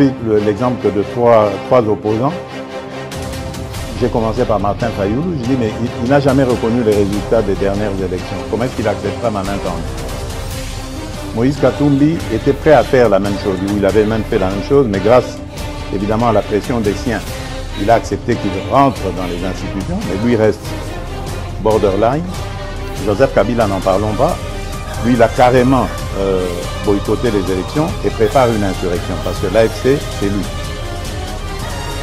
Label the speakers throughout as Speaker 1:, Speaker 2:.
Speaker 1: pris l'exemple de trois opposants. J'ai commencé par Martin Fayoulou. Je dis, mais il n'a jamais reconnu les résultats des dernières élections. Comment est-ce qu'il acceptera ma main tendue? Moïse Katumbi était prêt à faire la même chose. Il avait même fait la même chose, mais grâce évidemment à la pression des siens, il a accepté qu'il rentre dans les institutions, mais lui reste borderline. Joseph Kabila, n'en parlons pas. Lui, il a carrément boycotté les élections et prépare une insurrection parce que l'AFC, c'est lui.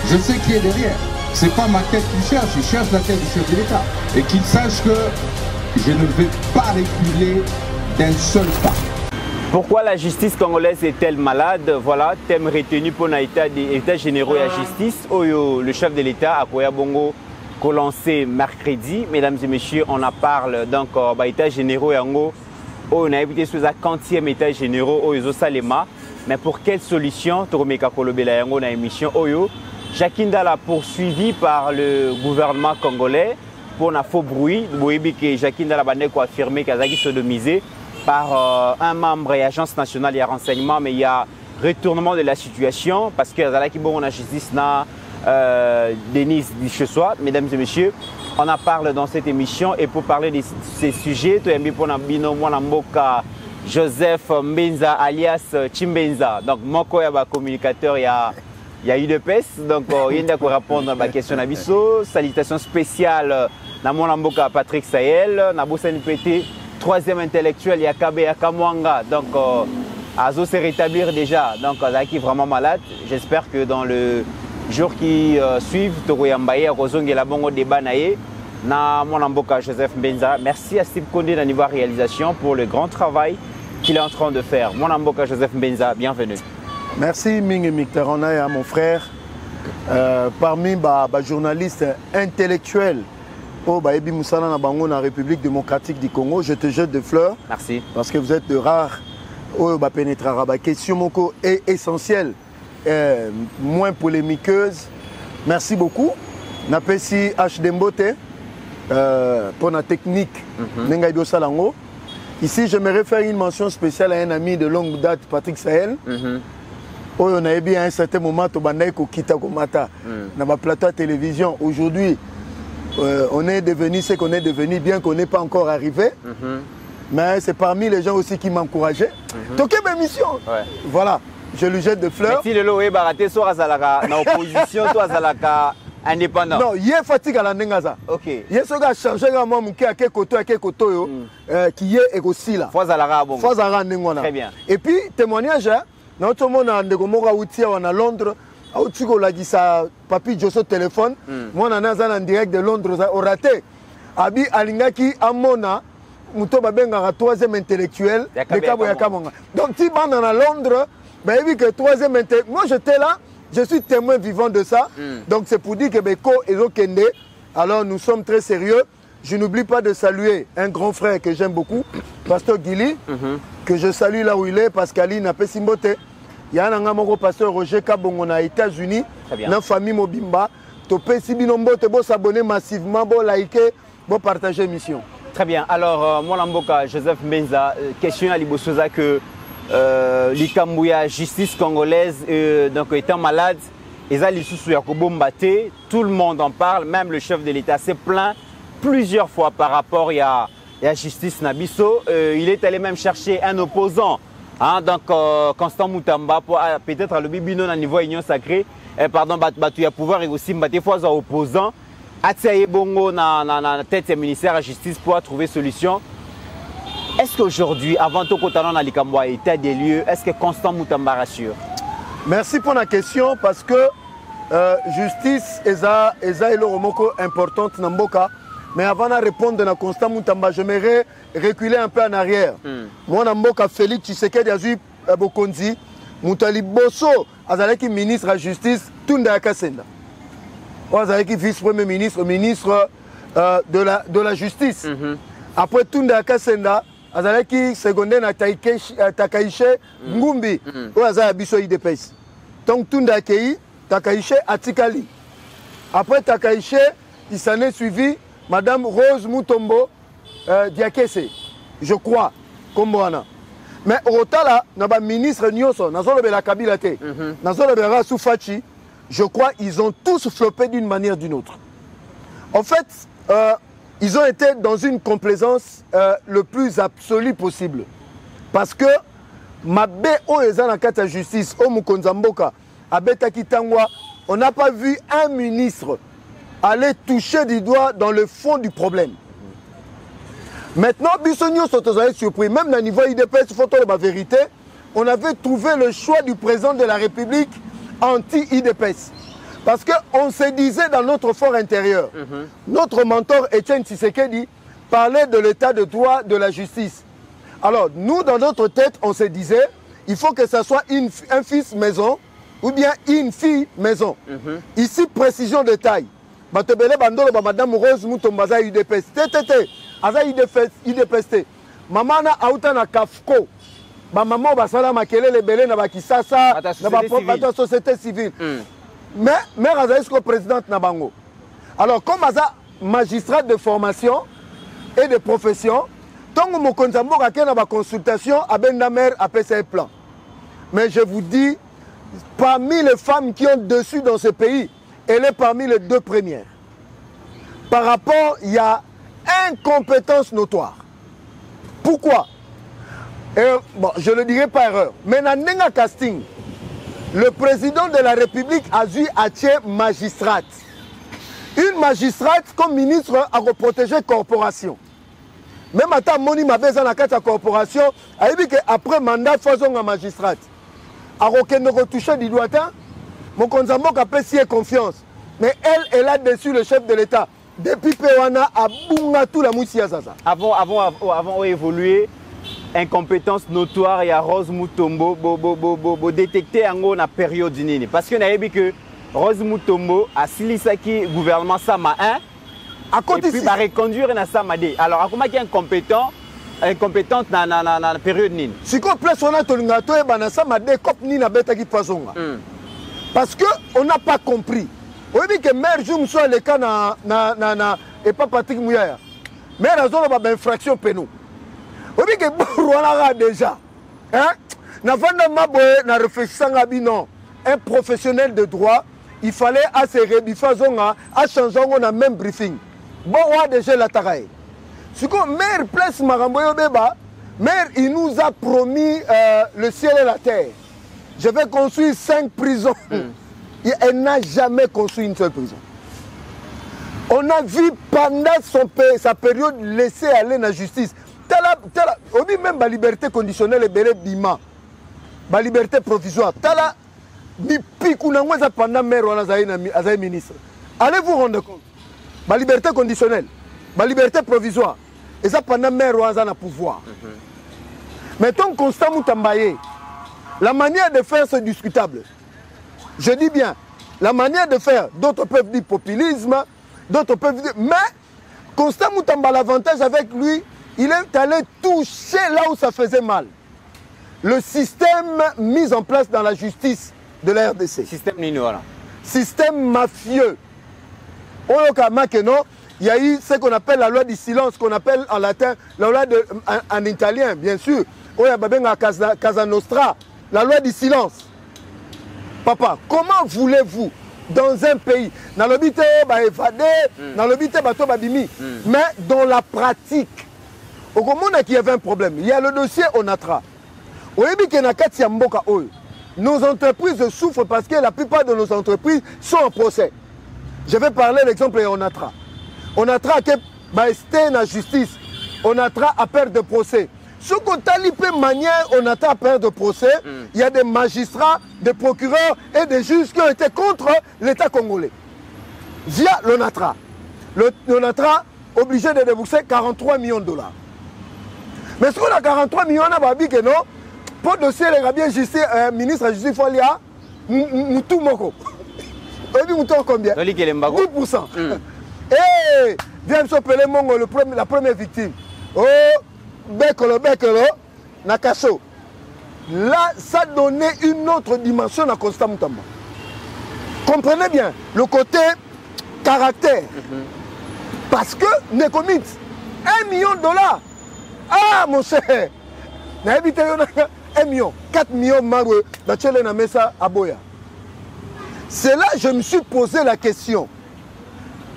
Speaker 2: Je sais qui est derrière. C'est pas ma tête qu'il cherche, il cherche la tête du chef de l'État. Et qu'il sache que je ne vais pas reculer d'un seul pas.
Speaker 3: Pourquoi la justice congolaise est-elle malade? Voilà, thème retenu pour l'État généraux et la justice. Le chef de l'État, Akoya Bongo, qu'on lancé mercredi. Mesdames et messieurs, on en parle donc État généraux et Ango. On a évité sous la 40e État généraux au Salema. Mais pour quelle solution? Toromeka Kolobela Yango na émission Oyo. Jacques Ndala poursuivi par le gouvernement congolais pour un faux bruit. Boyebi que Jacques Ndala a affirmé qu'il a sodomisé par un membre de l'Agence nationale de renseignement, mais il y a retournement de la situation parce que la justice n'a Denise Dichessois. Mesdames et messieurs, on en parle dans cette émission et pour parler de ces sujets, Joseph Mbenza alias Chimbenza. Donc, mon communicateur, il y a eu de peste, donc il y a pour répondre à la question d'Abisso. Salutations spéciales à mon amboka Patrick Sahel, Naboussa NPT, troisième intellectuel, Yakabe Yakamwanga. Donc, Azo se rétablir déjà, donc Azaki vraiment malade. J'espère que dans le jour qui suivent, Toro Yambaye, Rozong et la Bongo débat naïe, na mon amboka Joseph Mbenza. Merci à Steve Kondé de niveau réalisation pour le grand travail qu'il est en train de faire. Mon amboka Joseph Mbenza, bienvenue.
Speaker 4: Merci Mingi Miktarona, mon frère. Parmi les journalistes intellectuels au Baebi Moussala na Bango na République démocratique du Congo, je te jette des fleurs.
Speaker 3: Merci.
Speaker 4: Parce que vous êtes de rares au pénétrera. La question moko est essentielle, moins polémiqueuse. Merci beaucoup. Napesi H Dembote pour la technique. Ici, j'aimerais faire une mention spéciale à un ami de longue date, Patrick Sahel. On a bien à un certain moment, dans plateau à télévision. Aujourd'hui, on est devenu ce qu'on est devenu, bien qu'on n'est pas encore arrivé. Mais c'est parmi les gens aussi qui m'encourageaient. Donc, ma mission. Voilà, je lui jette des fleurs.
Speaker 3: Si le lot est baraté, soit à l'opposition, soit à indépendant.
Speaker 4: Non, il y a fatigue à la Nengaza.
Speaker 3: Ok.
Speaker 4: Il y a ce gars changé à moi, qui a quelques koto, qui est aussi là.
Speaker 3: Très bien.
Speaker 4: Et puis, témoignage, notre monde a à Londres, a dit ça, papi Josso téléphone, moi on a en direct de Londres, au raté. Abi Alingaki, Amona, Mouto Babenga, troisième intellectuel, de Cabo Yakamonga. Donc, si on est à Londres, ben, vu que troisième intellectuel, moi j'étais là, je suis témoin vivant de ça. Donc, c'est pour dire que Beko et Lokende, alors nous sommes très sérieux. Je n'oublie pas de saluer un grand frère que j'aime beaucoup, Pasteur Gili, que je salue là où il est, Pascaline Apesimbote. Il y a un pasteur Roger Kabongo aux États-Unis, dans la famille Mobimba. Topé Sibinombo, tu peux s'abonner massivement, pour liker, pour partager l'émission.
Speaker 3: Très bien. Alors, mon amboka Joseph Mbenza, question à Libosoza que l'Ikambouya, justice congolaise, donc étant malade, tout le monde en parle, même le chef de l'État s'est plaint plusieurs fois par rapport à la justice Nabiso. Il est allé même chercher un opposant, hein, donc Constant Moutamba, pour peut-être le bibino à niveau union sacrée, pardon, il y a pouvoir et aussi des fois opposant. Atsaye Bongo na tête du ministère de la justice pour trouver solution. Est-ce qu'aujourd'hui, avant tout qu'on a l'Ikambouya état des lieux, est-ce que Constant Moutamba rassure?
Speaker 4: Merci pour la question parce que justice est importante dans Mboka. Mais avant de répondre à Constant Moutamba, j'aimerais reculer un peu en arrière. Moi, dans Mboka, Félix Tshisekedi Azui Bokonzi, Moutali Bosso, Azaleki ministre de la justice, Tunda Akasenda. Azaleki vice-premier ministre, ministre de la justice. Après Tunda Akasenda, Azaleki secondaire na Takaïche Ngumbi, ou Azala Biso IDPS. Donc Tunda Akei, Takaïche Atikali. Après Takaïche, il s'en est suivi Madame Rose Mutombo Diakese, je crois, comme Boana. Mais au Rotala, le ministre Nyonso, la Kabila, Soufachi, je crois qu'ils ont tous floppé d'une manière ou d'une autre. En fait, ils ont été dans une complaisance le plus absolue possible. Parce que Mabé Oezana Justice, Omukonzamboka, Abeta Kitangwa, on n'a pas vu un ministre aller toucher du doigt dans le fond du problème. Maintenant, Bissonio sont surpris. Même au niveau IDPS, photo de la vérité, on avait trouvé le choix du président de la République anti-IDPS. Parce qu'on se disait dans notre fort intérieur, notre mentor Etienne Tshisekedi parlait de l'état de droit de la justice. Alors, nous, dans notre tête, on se disait, il faut que ce soit un fils maison ou bien une fille maison. Ici, précision de taille. Madame Rose Moutombaza IDPS. Aza IDPS. Maman na auta na Kafko. Maman basala makelele belé na bakisasa na société civile. Mais mère aza est présidente na bango. Alors comme aza magistrat de formation et de profession, tongo mokonza mboka ke na ba consultation abenda mère a PCE plan. Mais je vous dis, parmi les femmes qui ont dessus dans ce pays, elle est parmi les 2 premières. Par rapport, il y a incompétence notoire. Pourquoi? Bon, je ne le dirai pas erreur. Mais dans le casting, le président de la République a dû attirer magistrate. Une magistrate comme ministre a protéger la corporation. Même à ta moni ma besoin dans la corporation, a dit qu'après mandat, faisons la magistrate. A ne retoucher du doigt, mon konzambo a payé confiance. Mais elle a déçu le chef de l'État. Depuis Péwana, a bunga tout la moussia zaza.
Speaker 3: Avant évolué, incompétence notoire et à Rose Mutombo, bo détecter en la période d'inini. Parce qu'on a dit que Rose Mutombo a silisaki gouvernement Sama 1 et puis va reconduire na Sama 2. Alors, comment il y a incompétente dans la période nini?
Speaker 4: Si on place on a tolingato et banasa ma de cop ni na beta qui pasonga. Parce que on n'a pas compris. On dit que maire joue soit le cas na et pas Patrick Mouyaya. Maire a zone ba infraction péno. On dit que Rwanda déjà. Hein? Na vanda maboye na réfléchissant non. Un professionnel de droit, il fallait à se rebifazonga à changer on a même briefing. Bon roi déjà la taraye. Ce que maire place Maramboyo Beba, maire il nous a promis le ciel et la terre. Je vais construire 5 prisons. Elle n'a jamais construit une seule prison. On a vu pendant sa période laisser aller la justice. On dit même la liberté conditionnelle et belé bima. La liberté provisoire. Tala ni pikunangweza pendant maire ou azaï ministre. Allez vous rendre compte. La liberté conditionnelle, la liberté provisoire. Et ça pendant maire ou azaï pouvoir. Mettons Constant Moutambaye. La manière de faire c'est discutable. Je dis bien, la manière de faire, d'autres peuvent dire populisme, d'autres peuvent dire... Mais Constant Moutamba, l'avantage avec lui, il est allé toucher là où ça faisait mal. Le système mis en place dans la justice de la RDC.
Speaker 3: Système Nino.
Speaker 4: Système mafieux. Il y a eu ce qu'on appelle la loi du silence, qu'on appelle en latin la loi en italien, bien sûr. Il y a Casa Nostra, la loi du silence. Papa, comment voulez-vous, dans un pays, dans le but évadé, dans le but mais dans la pratique, au moment qu'il y avait un problème, il y a le dossier Onatra. Nos entreprises souffrent parce que la plupart de nos entreprises sont en procès. Je vais parler de l'exemple Onatra. Onatra qui est la justice, Onatra a peur de procès. Ce qu'on t'a manière, on attend à perdre de procès. Il y a des magistrats, des procureurs et des juges qui ont été contre l'État congolais. Via l'ONATRA. L'ONATRA obligé de débourser 43 millions de dollars. Mais ce qu'on a 43 millions, on a dit que non. Pour le dossier, les rabiens ministre de la justice, il y a Moutou Moko. On dit Moutou combien 10%. Et viens me s'appeler Mongo, la première victime. Oh, Bekolo, Nakaso. Là, ça donnait une autre dimension à Constant Moutamba. Comprenez bien le côté caractère. Parce que Nekomit, 1 million de dollars. Ah, mon cher, N'habite 1 million, 4 millions de bachele na mesa aboya. C'est là que je me suis posé la question.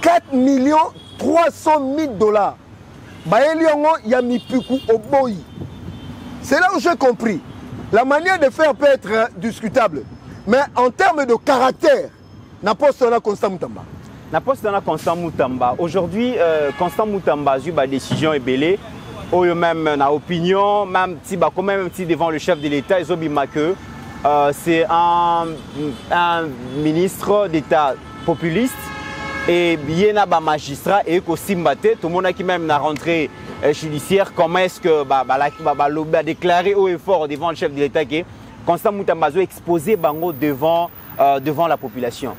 Speaker 4: 4 millions 300 000 dollars. Il y a mipiku au boy. C'est là où j'ai compris. La manière de faire peut être discutable. Mais en termes de caractère, n'importe quoi Constant Moutamba.
Speaker 3: N'importe quoi Constant Moutamba. Aujourd'hui, Constant Moutamba a eu une décision ébellée. Ou même na opinion, même si quand même devant le chef de l'État, ils ont dit que c'est un ministre d'État populiste et bien un magistrat et qu'au Simbate, tout le monde qui même na rentrée judiciaire, comment est-ce que l'OB a déclaré haut et fort devant le chef de l'État que Constant Moutamba a exposé Bango devant la population.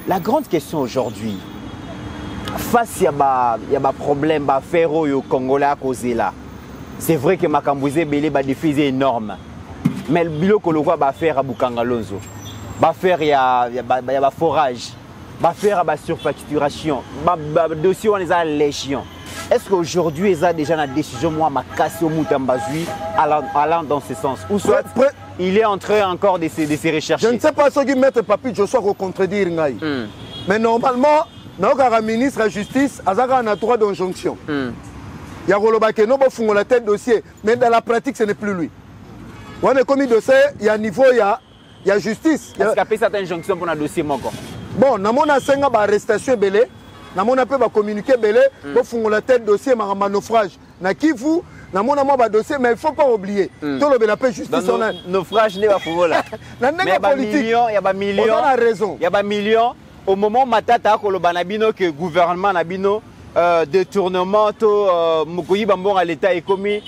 Speaker 3: La grande question aujourd'hui, face à un problème, à faire au Congolais à causer là. C'est vrai que Makambouze Belé a des défis énormes. Mais le bilo que l'on va faire à Bukangalonzo, va faire il y a forage, va faire la surfacturation, dossier on les a légion. Est-ce qu'aujourd'hui ils ont déjà la décision moi ma casse au Moutambazui allant dans ce sens ou soit il est en train encore de se rechercher.
Speaker 4: Je ne sais pas ce qui mettent Papi Joshua au contredire Ngaï. Mais normalement, le ministre de la Justice a un droit d'injonction. Il y a la tête dossier, mais dans la pratique, ce n'est plus lui. On est commis dossier, il y a niveau, il y a justice.
Speaker 3: Est-ce qu'il y a certaines injonctions pour un dossier mon corps?
Speaker 4: Bon, nous avons une arrestation belé, nous avons communiqué belé, pour la tête dossier, un naufrage. Nous avons un dossier, mais il ne faut pas oublier. Tout le monde justice.
Speaker 3: Naufrage n'est pas pour là.
Speaker 4: Mais il y a millions,
Speaker 3: il y a millions.
Speaker 4: On a raison.
Speaker 3: Il y a millions. Au moment où Matata que le gouvernement Nabino détournement Mukoyi Bambon à l'État est commis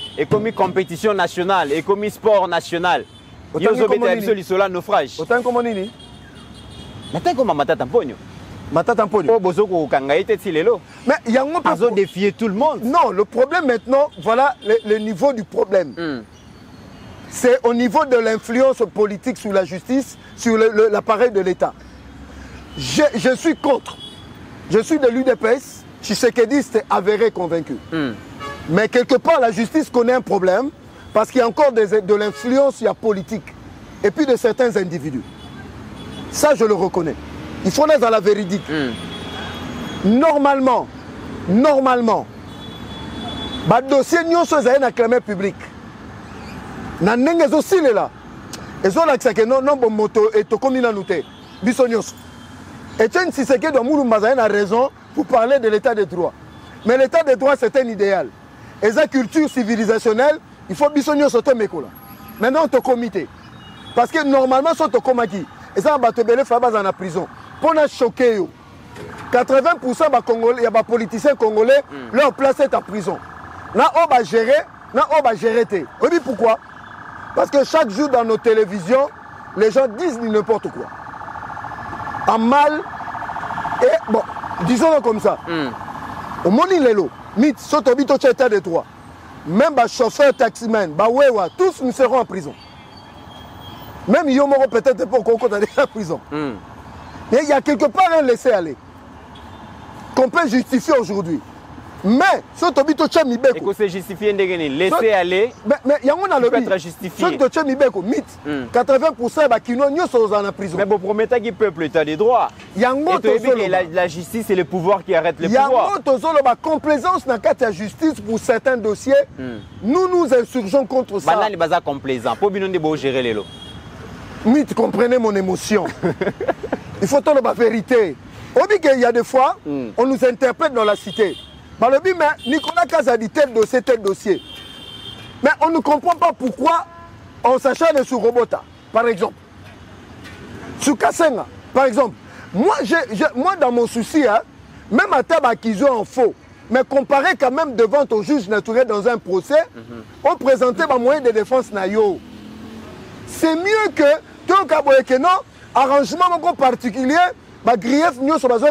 Speaker 3: compétition nationale, est commis sport national. Il y a un naufrage.
Speaker 4: Autant comme nini?
Speaker 3: Maintenant comment Matata Mponyo?
Speaker 4: Matata Mponyo. Mais il y a un
Speaker 3: peu défier tout le monde.
Speaker 4: Non, le problème maintenant, voilà le niveau du problème. C'est au niveau de l'influence politique sur la justice, sur l'appareil de l'État. Je suis contre. Je suis de l'UDPS. Tshisekedi avéré convaincu. Mais quelque part, la justice connaît un problème parce qu'il y a encore de l'influence politique et puis de certains individus. Ça, je le reconnais. Il faut aller dans la véridique. Normalement, le dossier est un acclamé public. Il y a des aussi là. Et ils ont l'accès que non, moto et comme il a noté. Et si c'est que a raison pour parler de l'état de droit. Mais l'état de droit, c'est un idéal. Et la culture civilisationnelle, il faut bisogner sauter mes colas. Maintenant, au comité. Parce que normalement, c'est au comité. Et ça, on va en prison. Pour nous choquer, 80% des politiciens congolais, leur place est en prison. Là, on va gérer, On dit pourquoi? Parce que chaque jour dans nos télévisions, les gens disent n'importe quoi. En mal, et bon, disons-le comme ça. Au Moni Lelo, mythe, Sotobito Tcheta de droit. Même les chauffeurs, taximens, tous nous serons en prison. Même Yomoro peut-être pour qu'on continue en prison. Mais il y a quelque part un laisser-aller qu'on peut justifier aujourd'hui. Mais, Sotobito Tcheta Mibeko.
Speaker 3: Et que c'est justifié, laisser aller.
Speaker 4: Mais il y a un lobby.
Speaker 3: Peut être justifié.
Speaker 4: Sotobito Tcheta Mibeko, mythe. 80% de Kino, nous sommes en prison.
Speaker 3: Mais vous promettez qu'il peuple état des droits.
Speaker 4: Il y a
Speaker 3: la justice et le pouvoir qui arrêtent le pouvoir.
Speaker 4: Il y a complaisance dans la justice pour certains dossiers. Nous nous insurgeons contre ça.
Speaker 3: Maintenant, les complaisants. Pour bien gérer les lots.
Speaker 4: Mythe, comprenez mon émotion. Il faut dire la vérité. Il y a des fois, on nous interprète dans la cité. Mais Nicolas Kaz a dit tel dossier. Mais on ne comprend pas pourquoi on s'acharne sur Robota, par exemple. Sur Kassenga, par exemple. Moi, dans mon souci, même à Taba qu'ils ont en faux, mais comparé quand même devant ton juge naturel dans un procès, on présentait ma moyen de défense nayo. C'est mieux que tout le non, arrangement particulier, grief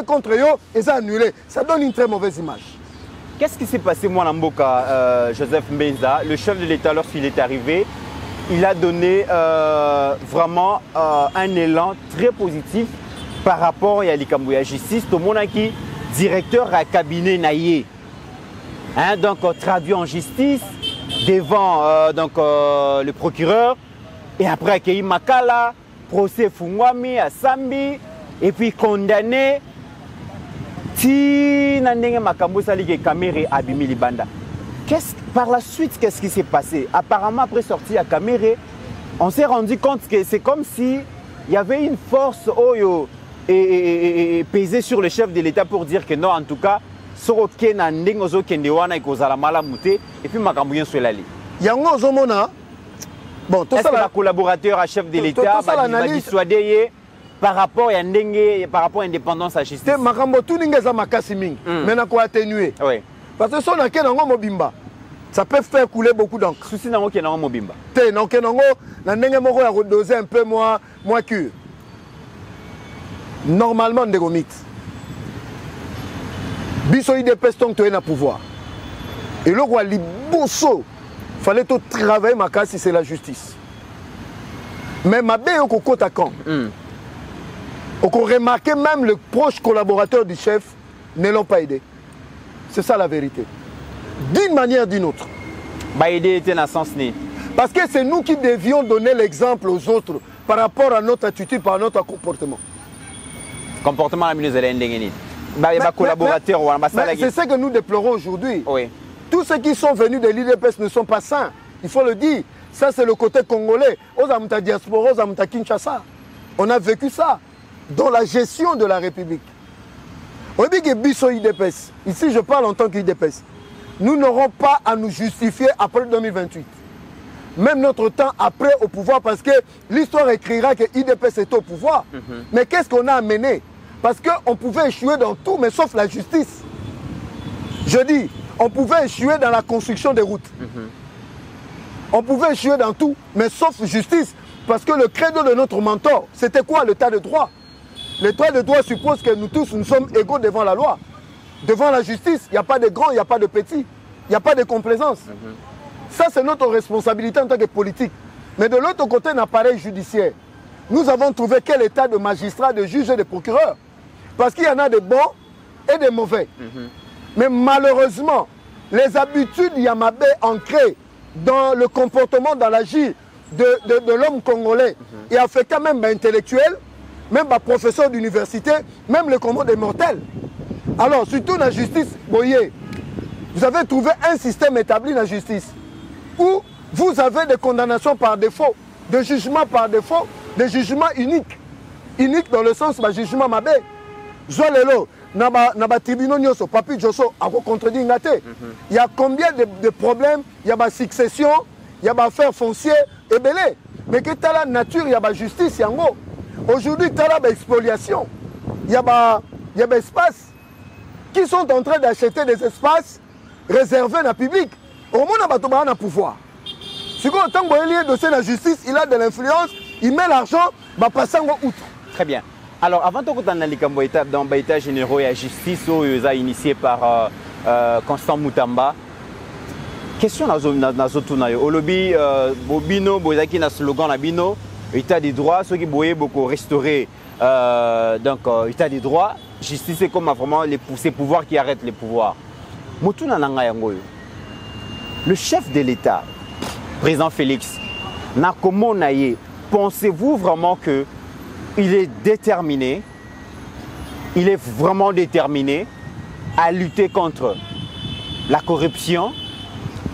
Speaker 4: contre eux et ça annulé. Ça donne une très mauvaise image.
Speaker 3: Qu'est-ce qui s'est passé, moi, Namboka, Joseph Mbenza, le chef de l'État, lorsqu'il est arrivé, il a donné vraiment un élan très positif par rapport à l'Ikambouya Justice. Tout le monde qui directeur à cabinet Naye. Donc, traduit en justice, devant le procureur. Et après, accueilli Makala, procès Fungwami à Sambi, et puis condamné. Si Nandenge Makambo Sali Kamere Abimi Libanda. Par la suite, qu'est-ce qui s'est passé? Apparemment, après sortie à Kamere, on s'est rendu compte que c'est comme si il y avait une force Oyo et pesée sur le chef de l'État pour dire que non, en tout cas, Soroke Nandeng Ozo Kendewana et Kozala Malamute, et puis Makambuyen Swelali.
Speaker 4: Yango Zomona. Bon, tout
Speaker 3: est-ce
Speaker 4: ça,
Speaker 3: que le collaborateur à chef de l'État va dissuader par rapport à l'indépendance à la justice?
Speaker 4: Makambo tout n'ingeza makasi mingi. Mais na quoi atténuer.
Speaker 3: Oui.
Speaker 4: Parce que si on a kenango mobimba, ça peut faire couler beaucoup d'encre.
Speaker 3: Souci nango kenango mobimba.
Speaker 4: Te non kenango na ndenge moko ya redoser un peu moins cure. Normalement ndego mythe. Biso IDPS tant que tu es na pouvoir. Et le roi liboso fallait tout travailler makasi c'est la justice. Mais ma bé au côté à quand. On remarqué même le proche collaborateur du chef ne l'ont pas aidé. C'est ça la vérité. D'une manière ou d'une autre. Parce que c'est nous qui devions donner l'exemple aux autres par rapport à notre attitude, par notre comportement.
Speaker 3: Comportement à
Speaker 4: c'est ce que nous déplorons aujourd'hui.
Speaker 3: Oui.
Speaker 4: Tous ceux qui sont venus de l'IDPS ne sont pas sains. Il faut le dire. Ça, c'est le côté congolais. Aux Amuta diaspora, aux Amuta Kinshasa. On a vécu ça dans la gestion de la République. On dit que Bisso IDPS, ici je parle en tant qu'IDPS, nous n'aurons pas à nous justifier après 2028. Même notre temps après au pouvoir, parce que l'histoire écrira que IDPS est au pouvoir. Mais qu'est-ce qu'on a amené? Parce qu'on pouvait échouer dans tout, mais sauf la justice. Je dis, on pouvait échouer dans la construction des routes. On pouvait échouer dans tout, mais sauf justice. Parce que le credo de notre mentor, c'était quoi? L'état de droit. L'état de droit suppose que nous tous, nous sommes égaux devant la loi. Devant la justice, il n'y a pas de grands, il n'y a pas de petits. Il n'y a pas de complaisance. Ça, c'est notre responsabilité en tant que politique. Mais de l'autre côté, un appareil judiciaire. Nous avons trouvé quel état de magistrats, de juges et de procureurs. Parce qu'il y en a de bons et de mauvais. Mais malheureusement, les habitudes Yamabé ancrées dans le comportement, dans l'agir de l'homme congolais et affectant même intellectuels, même professeurs d'université, même le commun des mortels. Alors, surtout dans la justice, voyez, vous avez trouvé un système établi dans la justice où vous avez des condamnations par défaut, des jugements par défaut, des jugements uniques. Uniques dans le sens de jugement mabé. Zoalelo, naba tribunal nyoso, papi joso, à contredire ngate. Il y a combien de problèmes? Il y a ma succession, il y a ma affaire foncière et belé. Mais que t'as la nature, il y a ma justice, yango. Aujourd'hui, tu as l'expoliation. Il y a des espaces qui sont en train d'acheter des espaces réservés à la public. Au moins, on a un pouvoir. Si on tant que dossier de la justice, il a de l'influence, il met l'argent, il passe outre.
Speaker 3: Très bien. Alors, avant de dans dans l'état généraux et la justice, initié par Constant Moutamba, question dans au lobby, Bobino, Bozaki, na slogan na Bino. État des droits, ceux qui voyaient beaucoup restaurer état des droits, justice c'est comme vraiment ces pouvoirs qui arrêtent les pouvoirs. Le chef de l'État, président Félix, pensez-vous vraiment qu'il est déterminé, il est vraiment déterminé à lutter contre la corruption,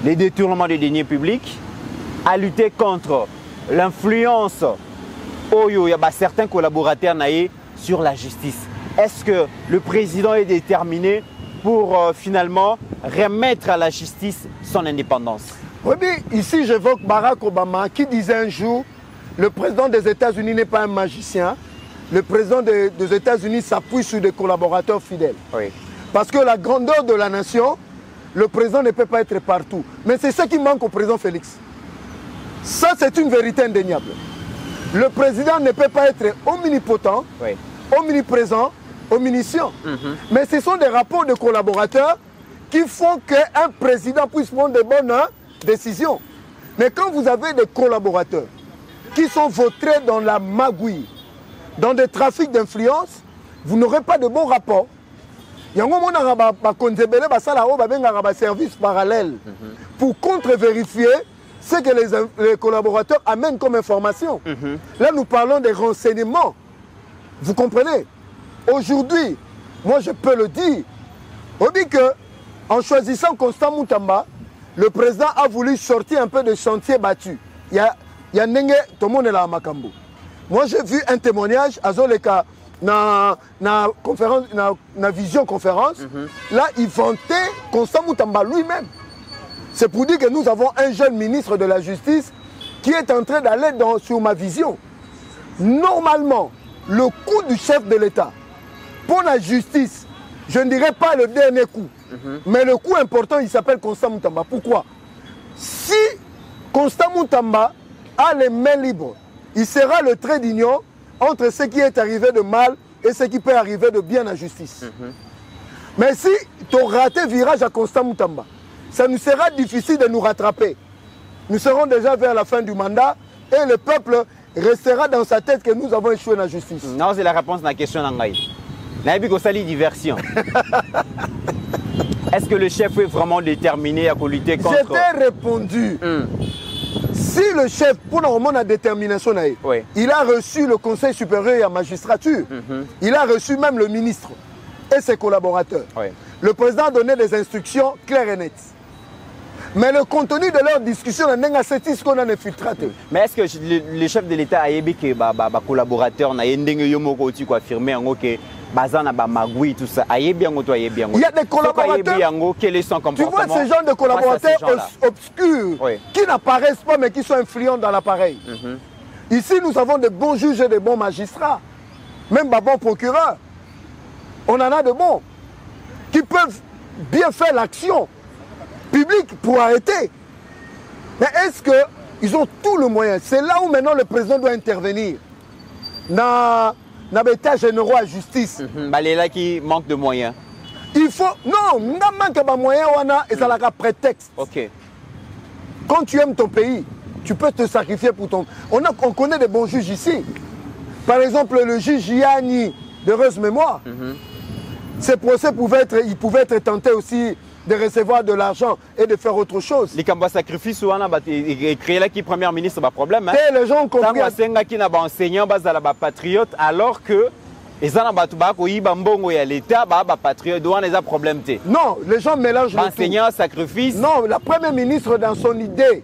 Speaker 3: les détournements des deniers publics, à lutter contre l'influence il y a certains collaborateurs sur la justice? Est-ce que le président est déterminé pour finalement remettre à la justice son indépendance?
Speaker 4: Oui, ici j'évoque Barack Obama qui disait un jour, le président des États-Unis n'est pas un magicien, le président des États-Unis s'appuie sur des collaborateurs fidèles.
Speaker 3: Oui.
Speaker 4: Parce que la grandeur de la nation, le président ne peut pas être partout. Mais c'est ce qui manque au président Félix. Ça, c'est une vérité indéniable. Le président ne peut pas être omnipotent,
Speaker 3: oui,
Speaker 4: omniprésent, omniscient. Mais ce sont des rapports de collaborateurs qui font qu'un président puisse prendre de bonnes décisions. Mais quand vous avez des collaborateurs qui sont vautrés dans la magouille, dans des trafics d'influence, vous n'aurez pas de bons rapports. yango monaka bakonzebele basala oyo babengaka baservice parallèle pour contre-vérifier ce que les collaborateurs amènent comme information. Là, nous parlons des renseignements. Vous comprenez? Aujourd'hui, moi, je peux le dire. On dit qu'en choisissant Constant Moutamba, le président a voulu sortir un peu de chantier battu. Il y a Nenge, tout le monde est là à Makambo. Moi, j'ai vu un témoignage à Zoleka na vision conférence. Là, il vantait Constant Moutamba lui-même. C'est pour dire que nous avons un jeune ministre de la Justice qui est en train d'aller sur ma vision. Normalement, le coup du chef de l'État pour la justice, je ne dirais pas le dernier coup, mais le coup important, il s'appelle Constant Moutamba. Pourquoi? Si Constant Moutamba a les mains libres, il sera le trait d'union entre ce qui est arrivé de mal et ce qui peut arriver de bien à la justice. Mais si tu as raté virage à Constant Moutamba, ça nous sera difficile de nous rattraper. Nous serons déjà vers la fin du mandat et le peuple restera dans sa tête que nous avons échoué dans la justice.
Speaker 3: Non, c'est la réponse à la question d'Angaï. Naïbi diversion. Est-ce que le chef est vraiment déterminé à lutter contre...
Speaker 4: Je t'ai répondu. Si le chef, pour le moment, la détermination, oui, il a reçu le Conseil supérieur et la magistrature, il a reçu même le ministre et ses collaborateurs. Oui. Le président a donné des instructions claires et nettes. Mais le contenu de leur discussion, c'est qu'on a infiltré.
Speaker 3: Mais est-ce que le chef de l'État a dit que les collaborateurs ont affirmé que tout ça? Il y a
Speaker 4: des collaborateurs.
Speaker 3: Quel est son comportement?
Speaker 4: Tu vois ce genre de collaborateurs obscurs, oui, qui n'apparaissent pas mais qui sont influents dans l'appareil. Ici, nous avons de bons juges et de bons magistrats, même de bons procureurs. On en a de bons qui peuvent bien faire l'action publique pour arrêter. Mais est-ce qu'ils ont tout le moyen? C'est là où maintenant le président doit intervenir. Dans l'état généraux à justice.
Speaker 3: Les là qui manquent de moyens.
Speaker 4: Il faut... Non, il manque de moyens, et ça n'a qu'un prétexte.
Speaker 3: Ok.
Speaker 4: Quand tu aimes ton pays, tu peux te sacrifier pour ton... On connaît des bons juges ici. Par exemple, le juge Yanni, d'heureuse mémoire, ces procès pouvaient être tentés aussi de recevoir de l'argent et de faire autre chose.
Speaker 3: Les cambas sacrifices ou créer là qui premier ministre pas problème.
Speaker 4: Et les gens ont compris.
Speaker 3: Qui n'a pas enseignant bas à la patriote alors que les gens ont l'État patriote doit les problème.
Speaker 4: Non, les gens mélangent le tout.
Speaker 3: Enseignants sacrifice.
Speaker 4: Non, la première ministre dans son idée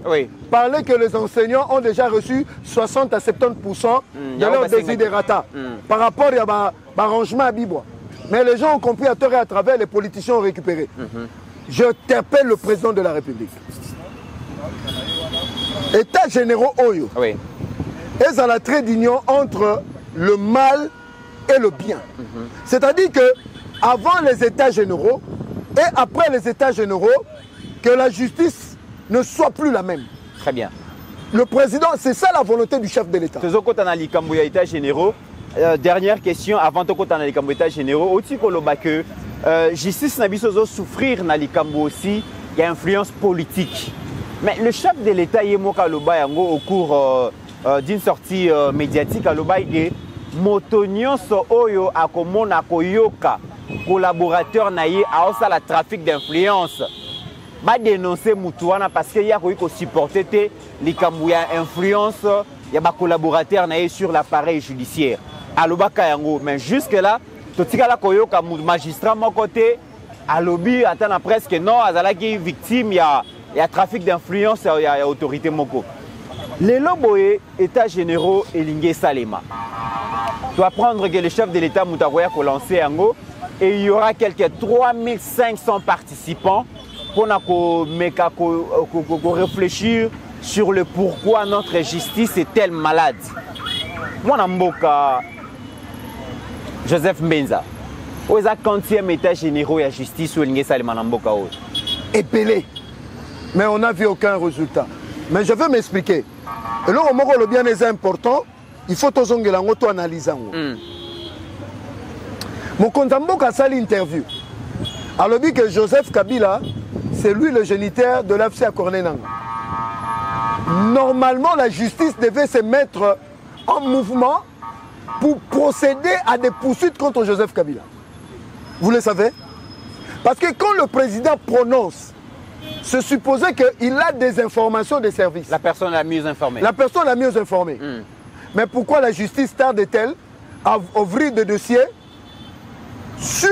Speaker 4: parlait que les enseignants ont déjà reçu 60 à 70% de leur désiderata par rapport à l'arrangement à Bibois. Mais les gens ont compris à tort et à travers, les politiciens ont récupéré. Je t'appelle le président de la République. État généraux Oyo. Oui. Ils ont la trait d'union entre le mal et le bien. C'est-à-dire que avant les États généraux et après les États généraux, que la justice ne soit plus la même.
Speaker 3: Très bien.
Speaker 4: Le président, c'est ça la volonté du chef de l'État.
Speaker 3: États généraux. Dernière question avant de les États généraux. Aussi que justice n'a pas souffrir dans les aussi, il y a influence politique. Mais le chef de l'État au cours d'une sortie médiatique a dit que Motonio so oyo akomona koyoka collaborateur naie a aussi la trafic d'influence. Va dénoncer Moutouana parce qu'il y a ko supporter les Kambouya influence, il y a des collaborateurs naie sur l'appareil judiciaire. Alobaka yango, mais jusque là totikala koyoka magistrat mon côté alobi attend presque non azalaki victime il y a trafic d'influence il y a autorité moko les loboé état généraux elingue salema tu vas prendre que le chef de l'état Moutakoya ko lancer yango et il y aura quelques 3500 participants pour réfléchir sur le pourquoi notre justice est telle malade. Moi namboka Joseph Mbenza, où est le 40e état généraux et la justice où il y a
Speaker 4: épelé. Mais on n'a vu aucun résultat. Mais je veux m'expliquer. Et là, le bien est important, il faut tout analyser. Mon contambo a sali l'interview. Alors dit que Joseph Kabila, c'est lui le géniteur de l'AFC à Cornenanga. Normalement, la justice devait se mettre en mouvement pour procéder à des poursuites contre Joseph Kabila. Vous le savez? Parce que quand le président prononce, c'est supposé qu'il a des informations des services.
Speaker 3: La personne la mieux informée.
Speaker 4: La personne la mieux informée. Mais pourquoi la justice tarde-t-elle à ouvrir des dossiers sur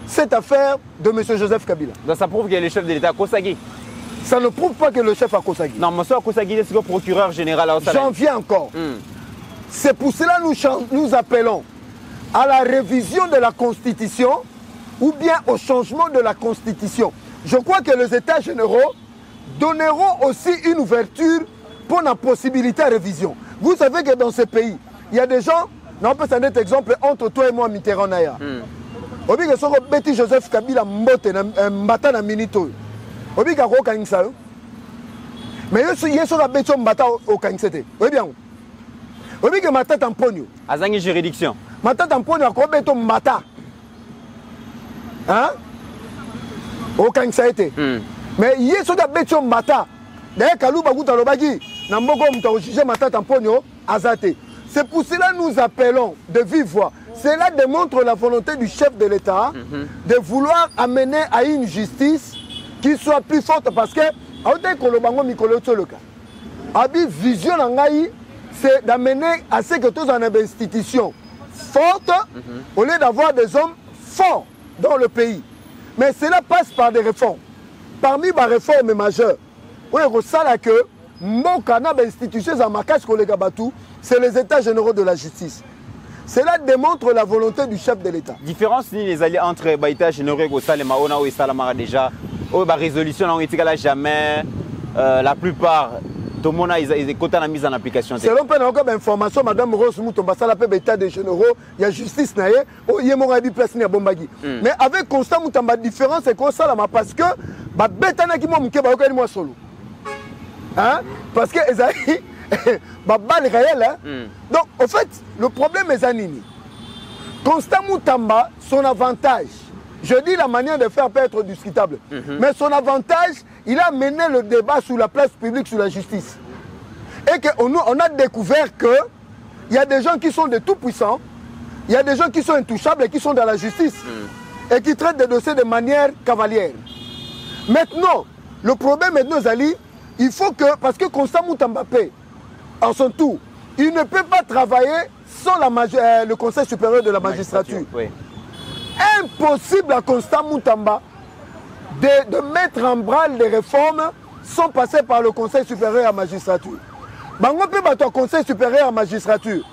Speaker 4: cette affaire de M. Joseph Kabila?
Speaker 3: Donc ça prouve que le chef de l'État a Kosagi.
Speaker 4: Ça ne prouve pas que le chef a Kosagi.
Speaker 3: Non, M. Kosagi est le procureur général.
Speaker 4: J'en viens encore. C'est pour cela que nous appelons à la révision de la Constitution ou bien au changement de la Constitution. Je crois que les États généraux donneront aussi une ouverture pour la possibilité de révision. Vous savez que dans ce pays, il y a des gens, on peut donner un exemple entre toi et moi, Mitterrand Naya. Obi que soko beti Joseph Kabila mbote na mbata na minito. Obi ka ko kanisa. Mais yeso ka beti mbata o kanisete. Obi bien. Obi que mata tamponio.
Speaker 3: Azangi juridiction.
Speaker 4: Mata tamponio ko beto mbata. Hein? Au kanisete. Mais yeso ka beti mbata. D'ailleurs Kalouba guta lobaki na mboko mta juger mata tamponio azate. C'est pour cela que nous appelons de vive voix. Cela démontre la volonté du chef de l'État de vouloir amener à une justice qui soit plus forte parce que vision c'est d'amener à ce que tous en une institution forte au lieu d'avoir des hommes forts dans le pays. Mais cela passe par des réformes. Parmi les réformes majeures, c'est les États généraux de la justice. Cela démontre la volonté du chef de l'État.
Speaker 3: Différence ni les alliés entre les États généraux et Salema Ona ou Salamara déjà. La résolution n'a été jamais. La plupart, tout le monde a des quotas mise en application.
Speaker 4: Selon encore information, Madame Rose Moutomba, ça l'appelle État des généraux, il y a justice naïe, il y a Morabi place ni à Bombagi. Mais avec Constant Moutamba, différence c'est quoi ça parce que Bétana qui m'a mouké moi solo. Hein? Parce que Esaïe. Balle réel, hein? Donc, en fait, le problème est Zanini. Constant Moutamba, son avantage, je dis la manière de faire peut être discutable, mais son avantage, il a mené le débat sur la place publique, sur la justice. Et qu'on a découvert qu'il y a des gens qui sont de tout puissants, il y a des gens qui sont intouchables et qui sont dans la justice, et qui traitent des dossiers de manière cavalière. Maintenant, le problème est nos alliés, il faut que, parce que Constant Moutamba paie, en son tour, il ne peut pas travailler sans le Conseil supérieur de la magistrature. Oui. Impossible à Constant Moutamba de mettre en branle des réformes sans passer par le Conseil supérieur de la magistrature. Bango peut battre le Conseil supérieur de la magistrature.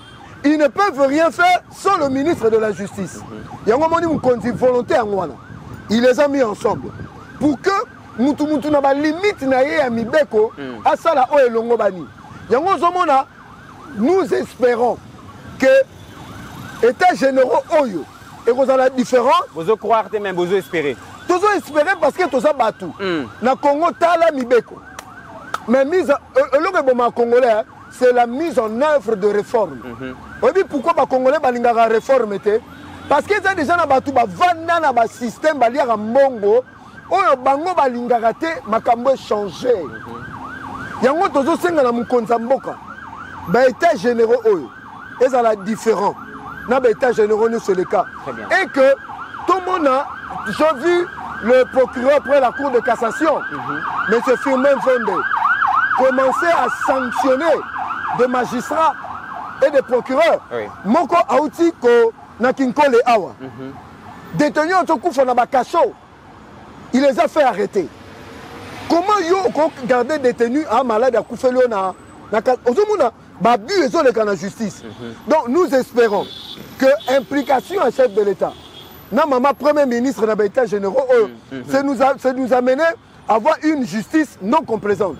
Speaker 4: Ils ne peuvent rien faire sans le ministre de la Justice. Il y a un moment où on dit volonté en Wana. Il les a mis ensemble. Pour que Moutou n'a pas limite à Mibeko à Sala O et Longobani. Nous espérons que l'État généraux Oyo et vous avez la différence.
Speaker 3: Vous croire même, vous espérez.
Speaker 4: Vous espérez parce que tout ça bat tout. Na Congo Tala Mibeko. Mais mise le Congolais, c'est la mise en œuvre de réformes. Vous savez pourquoi les Congolais ont réforme? Parce qu'ils ont déjà un système qui est mongo. Oyo bango balingaka te makambo changé. Yango tozo senga na mukonza mboka. Ba état généraux oyo ezala différent. Na ba état généraux nous c'est le cas. Et que tout le monde a, j'ai vu le procureur après la cour de cassation, M. Firmin Vende, commencer à sanctionner des magistrats et des procureurs. Moko Aouti ko na Kinkole Awa. Détenu en tout coup na ba cachot. Il les a fait arrêter. Comment yo garder détenu un malade à Koufelo na babu et la justice. Donc nous espérons que l'implication à chef de l'État, na maman premier ministre de l'État généraux, c'est nous amener à avoir une justice non complaisante.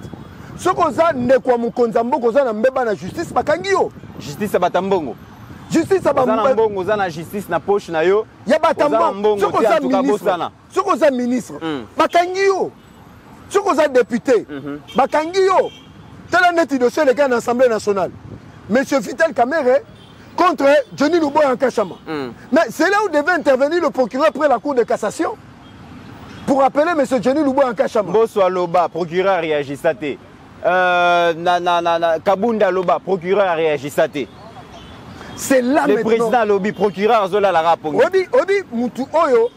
Speaker 4: Ce qu'on a ne quoi mon konzambo qu'on a na mbeba na justice bakangio.
Speaker 3: Justice à Batambongo.
Speaker 4: Justice à
Speaker 3: Batambongo, on a justice na poche na yo.
Speaker 4: Ya Batambongo. Ce qu'on a ministre. Ce qu'on a ministre. Bakangio. Ce qu'on a député. Bakangio. Tel un net dossier les gars de l'Assemblée nationale. Monsieur Vital Kamere contre Johnny Louboy en Kachama. Mais c'est là où devait intervenir le procureur après la cour de cassation pour appeler monsieur Johnny Louboy en Kachama.
Speaker 3: Bosso Loba, procureur réagissate. Kabunda Loba, procureur réagissate.
Speaker 4: C'est là
Speaker 3: le président Lobi, procureur Zola la Rapongi.
Speaker 4: Obi Moutou Oyo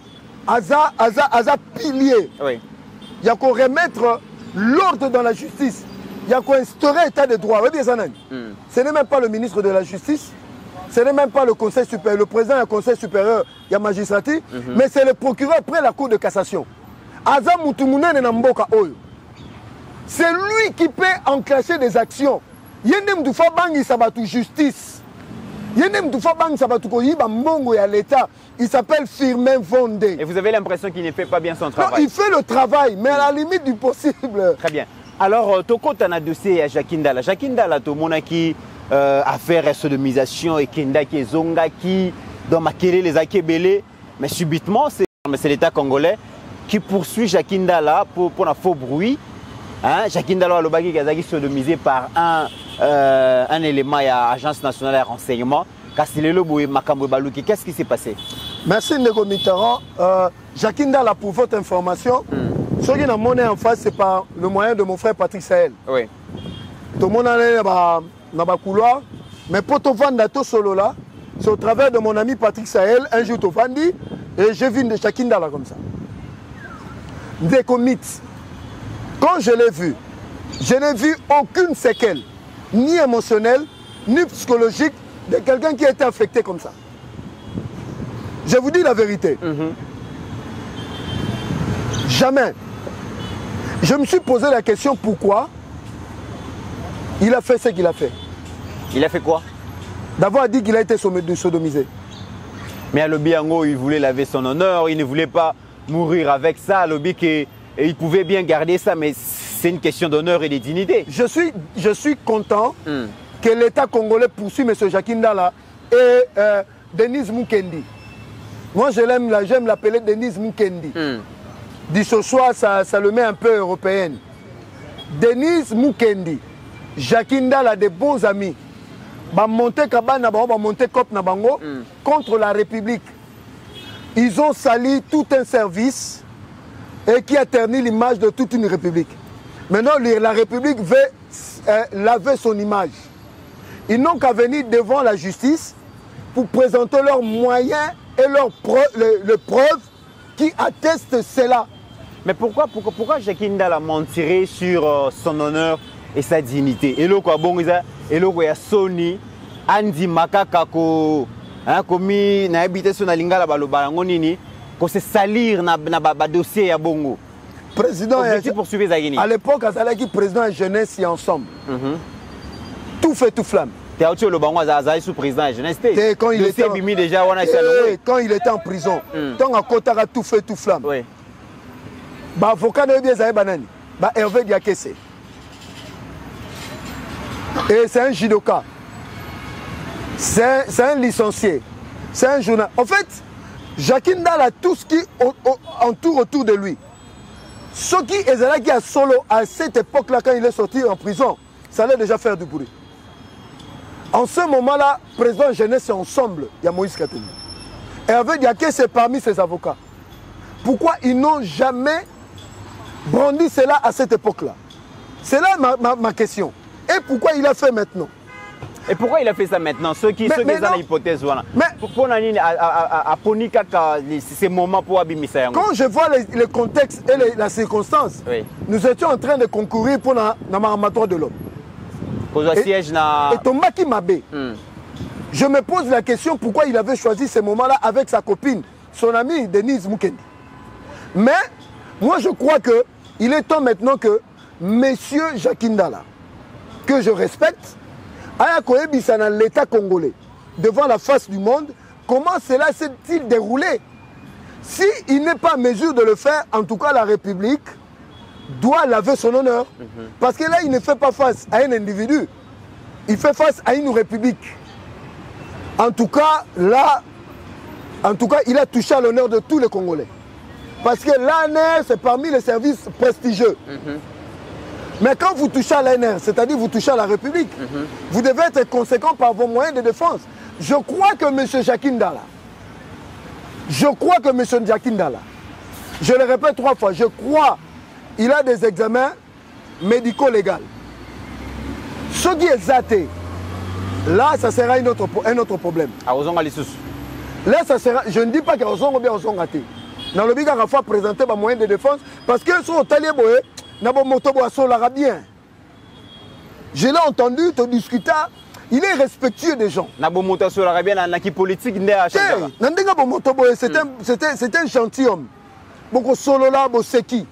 Speaker 4: Aza pilier.
Speaker 3: Oui.
Speaker 4: Il y a qu'à remettre l'ordre dans la justice. Il y a qu'à instaurer l'état de droit. Ce n'est même pas le ministre de la Justice. Ce n'est même pas le Conseil supérieur, le président du Conseil supérieur, il y a magistrature, mais c'est le procureur après la Cour de cassation. C'est lui qui peut enclencher des actions. Il justice. Il s'appelle Firmin Vonde.
Speaker 3: Et vous avez l'impression qu'il ne fait pas bien son travail?
Speaker 4: Non, il fait le travail, mais à la limite du possible.
Speaker 3: Très bien. Alors, Toko, tu as un dossier à Jacques Ndala. Jacques Ndala, tout le monde qui affaire sodomisation et Kendaki Zonga qui dans Makele les Akebele, mais subitement c'est l'État congolais qui poursuit Jacques Ndala pour un faux bruit. Hein? Jacques Ndala a été sodomisé par un élément à l'Agence nationale de renseignement. Qu'est-ce qui s'est passé?
Speaker 4: Merci Ndeko Mitterrand. Jacques Ndala, pour votre information, ce qui est en face, c'est par le moyen de mon frère Patrick Sahel.
Speaker 3: Oui.
Speaker 4: Tout le monde est dans le couloir, mais pour te vendre tout solo là, c'est au travers de mon ami Patrick Sahel, un jour tu vendis, et je viens de Jacques Ndala comme ça. Ndeko Mit, quand je l'ai vu, je n'ai vu aucune séquelle, ni émotionnelle, ni psychologique, de quelqu'un qui a été affecté comme ça. Je vous dis la vérité. Jamais. Je me suis posé la question pourquoi il a fait ce qu'il a fait.
Speaker 3: Il a fait quoi?
Speaker 4: D'avoir dit qu'il a été sodomisé.
Speaker 3: Mais à Lobiango, il voulait laver son honneur, il ne voulait pas mourir avec ça. Lobi, il pouvait bien garder ça, mais c'est une question d'honneur et de dignité.
Speaker 4: Je suis content que l'État congolais poursuit M. Jacques Ndala et Denise Mukendi. Moi, j'aime l'appeler Denise Mukendi. Dit ce soir, ça le met un peu européenne. Denise Mukendi, Jacques Ndala, des bons amis. Monté Kabana, monté Kop Nabango contre la République. Ils ont sali tout un service et qui a terni l'image de toute une République. Maintenant, la République veut laver son image. Ils n'ont qu'à venir devant la justice pour présenter leurs moyens et leurs preuves qui attestent cela.
Speaker 3: Mais pourquoi Jacques Ndala mentirait sur son honneur et sa dignité? Et là, il y a Sony, Andy Makakako, comme na habité sur la lingala balobarangonini, qu'on se salir na dossier à Bongo.
Speaker 4: Président, à l'époque, Azalaki président et jeunesse y ensemble. Tout fait tout flamme.
Speaker 3: Sous président et jeunesse.
Speaker 4: Quand il était en prison, tant à Kotara tout fait tout flamme.
Speaker 3: Oui.
Speaker 4: Avocat de bien banani, Hervé Diakese. Et c'est un judoka. C'est un licencié. C'est un journal. En fait, Jacques Ndala, tout ce qui entoure autour de lui. Ce qui est qui a solo à cette époque-là, quand il est sorti en prison, ça allait déjà faire du bruit. En ce moment-là, président jeunesse est ensemble, il y a Moïse Katumbi. Hervé Diakese, c'est parmi ses avocats. Pourquoi ils n'ont jamais brandi cela à cette époque-là? C'est là ma question. Et pourquoi il a fait maintenant?
Speaker 3: Et pourquoi il a fait ça maintenant? Ceux qui ont l'hypothèse, voilà.
Speaker 4: Mais
Speaker 3: pourquoi ces moments pour abimisa?
Speaker 4: Quand je vois le contexte et la circonstance, nous étions en train de concourir pour l'amateur de l'homme. Et Tombaki Mabé. Je me pose la question pourquoi il avait choisi ces moments-là avec sa copine, son amie Denise Mukendi. Mais moi je crois qu'il est temps maintenant que Monsieur Jacques Ndala, que je respecte, aya koyebisa dans l'État congolais, devant la face du monde, comment cela s'est-il déroulé? S'il n'est pas en mesure de le faire, en tout cas la République doit laver son honneur. Parce que là, il ne fait pas face à un individu, il fait face à une République. En tout cas, là, il a touché à l'honneur de tous les Congolais. Parce que l'ANR, c'est parmi les services prestigieux. Mais quand vous touchez à l'ANR, c'est-à-dire vous touchez à la République, vous devez être conséquent par vos moyens de défense. Je crois que M. Jacques Ndala, je le répète 3 fois, je crois qu'il a des examens médico-légaux. Ce qui est zaté, là, ça sera un autre problème. Là, ça sera, je ne dis pas qu'il y a bien raté. Dans le biga, il faut présenter un moyen de défense. Parce que sur le talier, n'a pas moto boisson bien. Je l'ai entendu te discuter. Il est respectueux des gens.
Speaker 3: N'a pas moto sur la bien, n'a qui politique
Speaker 4: c'est un gentilhomme. Beaucoup solo là, c'est qui?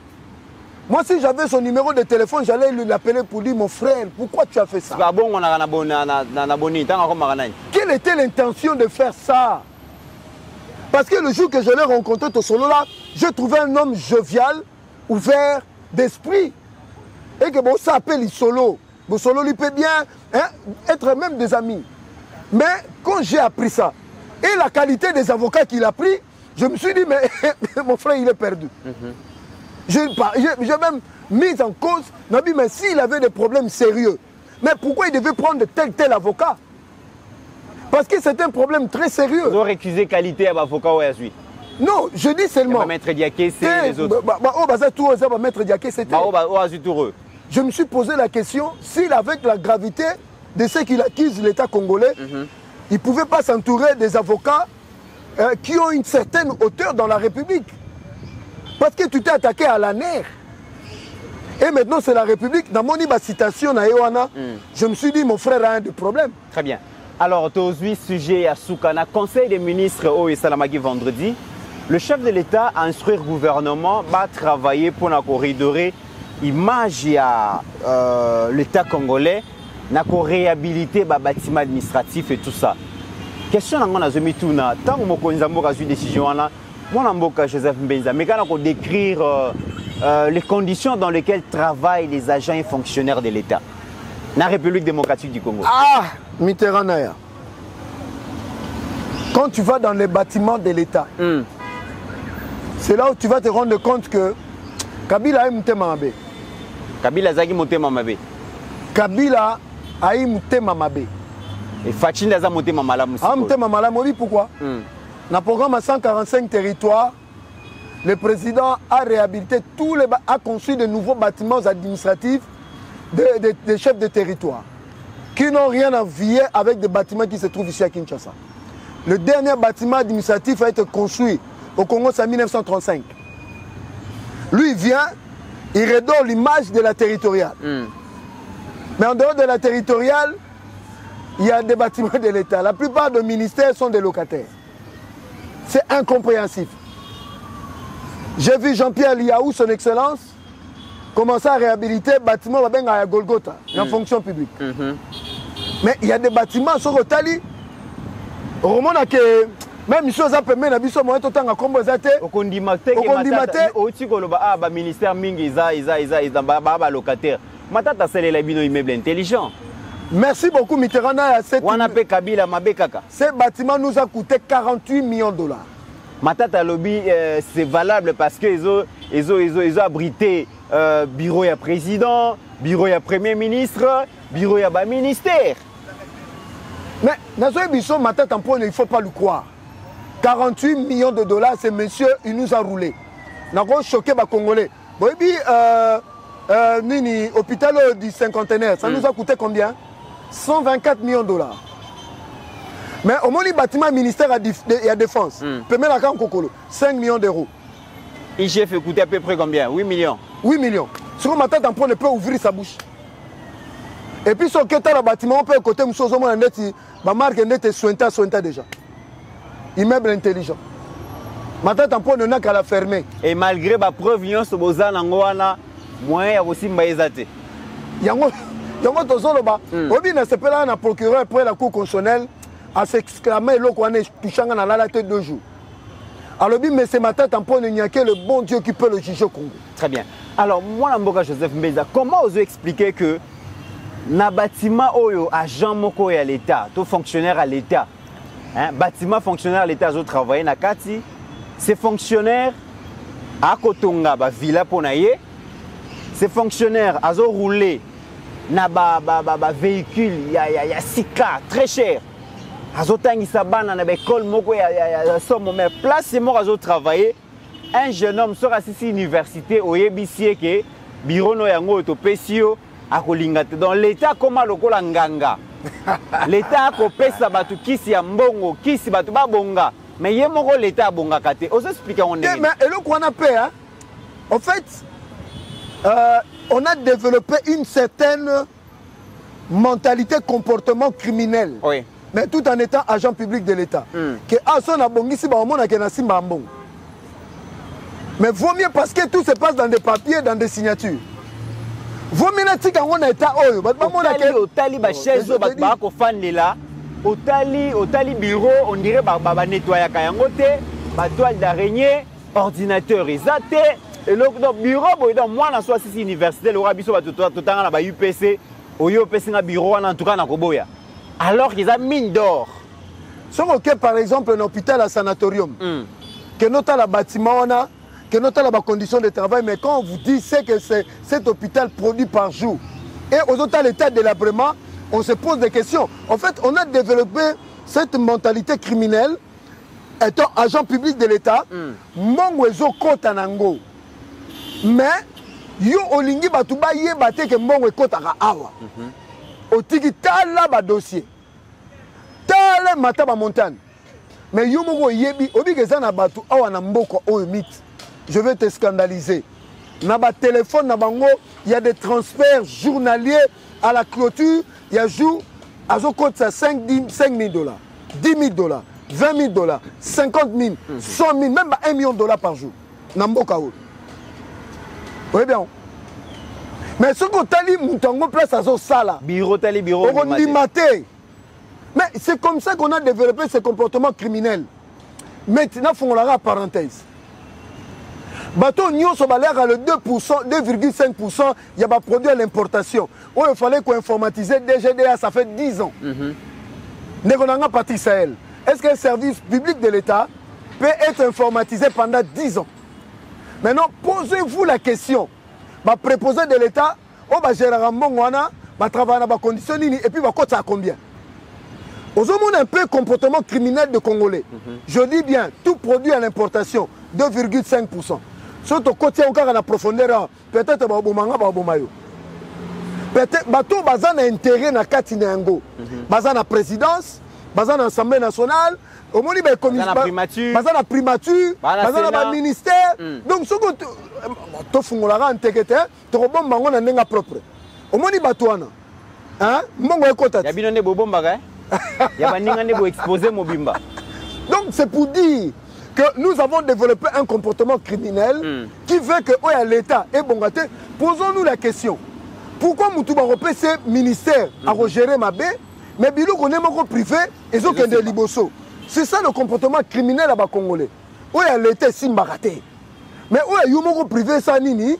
Speaker 4: Moi, si j'avais son numéro de téléphone, j'allais l'appeler pour dire mon frère, pourquoi tu as fait ça? Quelle était l'intention de faire ça? Parce que le jour que je l'ai rencontré, au solo là, je trouvais un homme jovial, ouvert d'esprit. Et que bon, ça appelle le solo. Le solo lui peut bien être même des amis. Mais quand j'ai appris ça, et la qualité des avocats qu'il a pris, je me suis dit, mais mon frère, il est perdu. J'ai même mis en cause, mais s'il avait des problèmes sérieux, mais pourquoi il devait prendre tel avocat? Parce que c'est un problème très sérieux.
Speaker 3: Vous avez récusé qualité à l'avocat ou à lui?
Speaker 4: Non, je dis seulement.
Speaker 3: Maître Diaké, c'est les autres.
Speaker 4: Maître Diaké, c'était. Je me suis posé la question, s'il, avec la gravité de ce qu'il accuse l'État congolais, il ne pouvait pas s'entourer des avocats qui ont une certaine hauteur dans la République. Parce que tu t'es attaqué à la nerf. Et maintenant, c'est la République. Dans mon citation, je me suis dit, mon frère a un des problèmes.
Speaker 3: Très bien. Alors, tu as sujet à Soukana, Conseil des ministres au Salamagi vendredi. Le chef de l'État a instruit le gouvernement à travailler pour corridorer l'image de l'État congolais, pour réhabiliter les bâtiments administratifs et tout ça. Question à moi, tant que je suis une décision, moi, Joseph Mbenza, mais quand on décrire les conditions dans lesquelles travaillent les agents et fonctionnaires de l'État dans la République démocratique du Congo.
Speaker 4: Ah, Mitterrand Naya. Quand tu vas dans les bâtiments de l'État, c'est là où tu vas te rendre compte que Kabila a monté Mamabe.
Speaker 3: Kabila a monté Mamabe.
Speaker 4: Kabila a monté Mamabe.
Speaker 3: Et Fachin a monté Mamalam.
Speaker 4: A monté Mamalam, oui, pourquoi? Dans le programme à 145 territoires, le président a réhabilité a construit de nouveaux bâtiments administratifs des chefs de territoire qui n'ont rien à voir avec des bâtiments qui se trouvent ici à Kinshasa. Le dernier bâtiment administratif a été construit au Congo en 1935. Lui, il vient, il redonne l'image de la territoriale. Mais en dehors de la territoriale, il y a des bâtiments de l'État. La plupart des ministères sont des locataires. C'est incompréhensible. J'ai vu Jean-Pierre Liaou, son excellence, commencer à réhabiliter le bâtiment à Golgotha, en fonction publique. Mais il y a des bâtiments sur Otali. Au moment que même chose a permis de faire un temps à composer.
Speaker 3: Au Kondimate, au ministère Mingi, ils locataire. Matata, c'est les immeubles intelligents.
Speaker 4: Merci beaucoup, Mitterrand.
Speaker 3: Ce
Speaker 4: bâtiment nous a coûté 48 millions de dollars.
Speaker 3: Matata Lobby, c'est valable parce qu'ils ont abrité bureau à président, bureau à premier ministre, bureau à ministère.
Speaker 4: Mais dans ce bichon, Matata, il ne faut pas le croire. 48 millions de dollars, c'est monsieur, il nous a roulé. Nous avons choqué les Congolais. Hôpital du cinquantenaire, ça nous a coûté combien? 124 millions de dollars. Mais au moins, le bâtiment ministère à défense, 5 millions d'euros.
Speaker 3: IGF coûtait à peu près combien? 8 millions.
Speaker 4: 8 millions. Sur le matin, on ne peut ouvrir sa bouche. Et puis, sur le bâtiment, on peut côté ma marque est sointa déjà. Immeuble intelligent. Maintenant, on n'a qu'à la fermer.
Speaker 3: Et malgré la preuve, il y a aussi Mbaïzate.
Speaker 4: Yango tozoloba obi na sepela na procureur après la cour constitutionnelle à s'exclamer lo ko ne touchanga na la tête 2 jours. Alors mais ce matin tampon il n'y a que le bon Dieu qui peut le juger au Congo.
Speaker 3: Très bien. Alors moi Mboka Joseph Mbenza, comment vous expliquer que na bâtiment oyo agent moko ya l'État, tout fonctionnaire à l'État, bâtiment fonctionnaire à l'État zo travailler na kati, ces fonctionnaires à Kotonga ba villa ponaye, ces fonctionnaires a zo rouler na véhicule, il y a 6 cas très cher. Azotangi sabana na école moko ya somme mais place c'est moi azo travailler. Un jeune homme sera ici université au YBC que bureau no yango to pesio akolingate dans l'état comme lokola nganga. L'état ko pesa batu kisi ya mbongo, kisi batu babonga. Mais il y a mon rôle l'État à Bongakate. On s'explique on est.
Speaker 4: Mais et le qu'on a payé, hein? En fait, on a développé une certaine mentalité, comportement criminel.
Speaker 3: Oui.
Speaker 4: Mais tout en étant agent public de l'État. Que son abongisi ba omona ke na simba mbong. Mais vaut mieux parce que tout se passe dans des papiers, dans des signatures. Vaut mieux na tika ngona état oyo.
Speaker 3: Otali ba chaise ba ko fandela. Otali bureau, on dirait ba nettoyer kayangote, ba toile d'araignée, ordinateur exaté. Et le bureau dans moi na soit ici université le rabiso ba tout na ba UPC, oyo UPC na bureau en tout cas na koboya. Alors qu'ils ont mine d'or.
Speaker 4: Si on a par exemple un hôpital à sanatorium, que notre bâtiment on a, que notre conditions de travail, mais quand on vous dit c'est que cet hôpital produit par jour, et aux autres l'état de l'abrément, on se pose des questions. En fait, on a développé cette mentalité criminelle, étant agent public de l'État, mon oiseau kota nango. Mais, yo olingi batuba ye bate ke mon kota ka awa. Otiki tala ba dossier. Tala mata ba montagne. Mais yo moko yebi obi keza na batu awa na mboko o mythe. Je vais te scandaliser. Na ba téléphone na bango, il y a des transferts journaliers à la clôture, il y a jour azo compte ça 5 000 $, 10 000 $, 20 000 $, 50 000, 100 000, même ba 1 million $ par jour. Na mboka o. Oui bien. Mais ce qu'on t'a dit, Moutango place à ce sala.
Speaker 3: Bureau, tali bureau.
Speaker 4: On dit maté. Mais c'est comme ça qu'on a développé ce comportement criminel. Maintenant, il faut la parenthèse. Bateau Nyon Sobalère a le 2%, 2,5%, il y a des produits à l'importation. Oh, il fallait qu'on informatise DGDA, ça fait 10 ans. Négonanga Parti Sahel. Est-ce qu'un service public de l'État peut être informatisé pendant 10 ans? Maintenant, posez-vous la question. Va préposer de l'État, on va gérer un bon wana, va travailler dans les conditions, et puis va coûter à combien? Aux hommes, on a un peu comportement criminel de Congolais. Je dis bien, tout produit à l'importation, 2,5%. Surtout côté encore à la profondeur, peut-être va bomanga va bomayo. Peut-être bateau bazan a intérêt na Katinengo, bazan a présidence, bazan a assemblée nationale. Au moins, il y a commission, bazan a primature, bazan a ministère. Donc, ce que tu fais, tu as bon bango na nenga propre. Au moins, il y a toi, hein? Mongo ekota.
Speaker 3: Ya binone bobomba ga. Ya baninga ne bo exposer mobimba.
Speaker 4: Donc, c'est pour dire que nous avons développé un comportement criminel qui veut que l'État est bon gâté. Posons-nous la question. Pourquoi Moutouba Ropé, c'est ministère à gérer ma baie, mais Bilou qu'on est mon privé, et ont des liboso. C'est ça le comportement criminel à bas Congolais. Où est l'État si mbaraté? Mais où est Youmoko privé ça nini?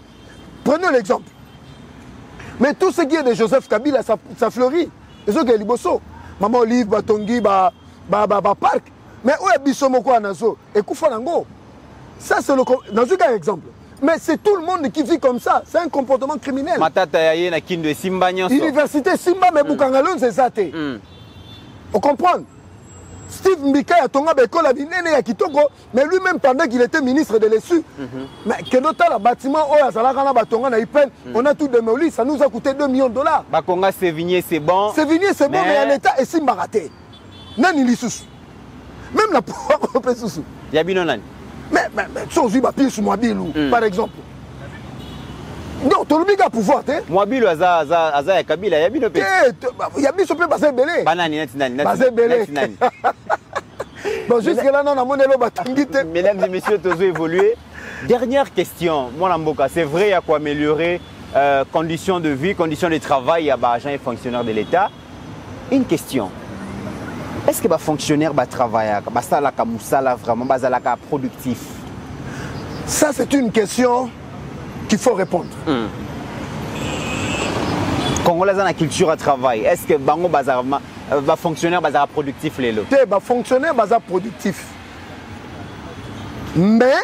Speaker 4: Prenez l'exemple. Mais tout ce qui est de Joseph Kabila, ça fleurit. Ils ont des liboso. Maman Olive, Batongi, Parc. Mais où est Bissomoko à Nazo? Et Koufanango. Ça, c'est le. Dans un exemple. Mais c'est tout le monde qui vit comme ça. C'est un comportement criminel. Université Simba, mais Boukangalon, c'est ça. On comprend? Steve Mbika a tonga bekola binene ya kitoko, mais lui-même pendant qu'il était ministre de l'ESU, mais que notre bâtiment oya salakana batonga na IPEN, on a tout démoli, ça nous a coûté 2 millions $.
Speaker 3: Bakonga Sévigné c'est bon.
Speaker 4: Sévigné c'est bon, mais l'État est si mbaraté. Nani lissus. Même la pouvoir européen sous.
Speaker 3: Yabino nani.
Speaker 4: Mais chose ba pied sur Mwabilou par exemple. Non, tout le monde a pouvoir, hein.
Speaker 3: Mwabilou aza ya Kabila, Yabino pe.
Speaker 4: Yabino pe basé belé.
Speaker 3: Banani nani.
Speaker 4: Basé belé. Bon, jusque là non, on a mon élo batangite.
Speaker 3: Mesdames et messieurs, tous évolué. Dernière question, mon Amboka, c'est vrai, il y a quoi améliorer conditions de vie, conditions de travail, il y a des agents et fonctionnaires de l'État. Une question. Est-ce que les fonctionnaires travaillent, vraiment productif?
Speaker 4: Ça, c'est une question qu'il faut répondre.
Speaker 3: Congolais dans la culture à travail, est-ce que les fonctionnaires sont productifs? Les
Speaker 4: fonctionnaires sont productifs. Mais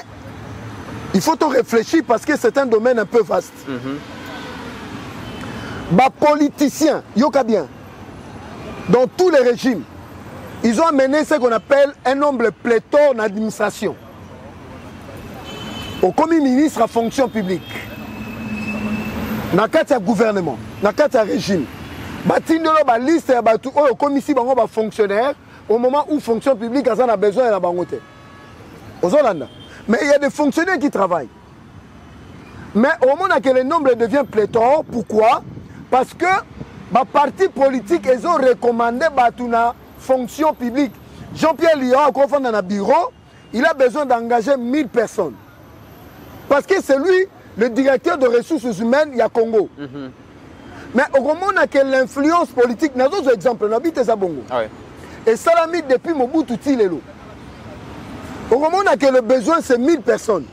Speaker 4: il faut te réfléchir parce que c'est un domaine un peu vaste. Les politiciens, yoka bien, dans tous les régimes, ils ont amené ce qu'on appelle un nombre pléthore d'administration. Au commis ministre à fonction publique, dans le gouvernement, dans le régime, il y a une liste de commissions fonctionnaires au moment où fonction publique a besoin de la banque. Aux Hollandais. Mais il y a des fonctionnaires qui travaillent. Mais au moment où le nombre devient pléthore, pourquoi? Parce que les partis politiques ils ont recommandé la fonction publique. Jean-Pierre Lyon, dans le bureau, il a besoin d'engager 1000 personnes. Parce que c'est lui le directeur de ressources humaines, il y a Congo. Mais au moment où l'influence politique, nous avons un exemple, nous habitons à Bongo. Et ça l'a mis depuis Mobutu Tilelo. Au moment où le besoin, c'est 1000 personnes.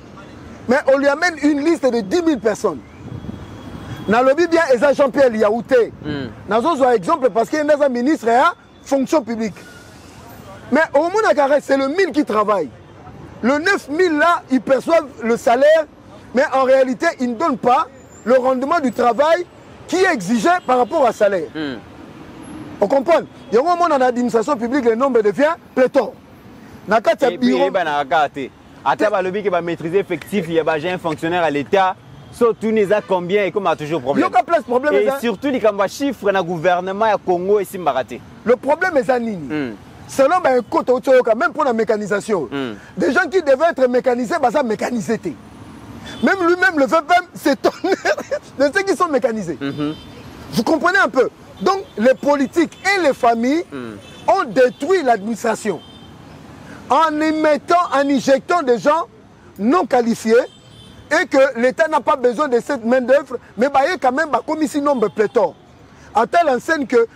Speaker 4: Mais on lui amène une liste de 10 000 personnes. Nous avons bien Jean-Pierre Liaouté. Nous avons un exemple parce qu'il y a un ministre et une fonction publique. Mais au moment où c'est le 1000 qui travaille. Le 9000 là, ils perçoivent le salaire, mais en réalité, ils ne donnent pas le rendement du travail qui est exigé par rapport au salaire. On comprend? Il y a un moment dans l'administration publique, le nombre devient pléthore.
Speaker 3: Et puis, il y a un maîtriser effectif, il y a un fonctionnaire à l'État. Surtout, il y a combien et comment toujours problème. Et surtout, il y a un chiffre dans le gouvernement à Congo et Simbaraté.
Speaker 4: Le problème est Zanini. Selon un côté, même pour la mécanisation, des gens qui devaient être mécanisés, ça mécanisé. Même lui-même, le fait même s'étonner de ceux qui sont mécanisés. Vous comprenez un peu? Donc, les politiques et les familles ont détruit l'administration en injectant des gens non qualifiés et que l'État n'a pas besoin de cette main-d'œuvre, mais il y a quand même comme ici nombre pléthore. À telle enseigne que,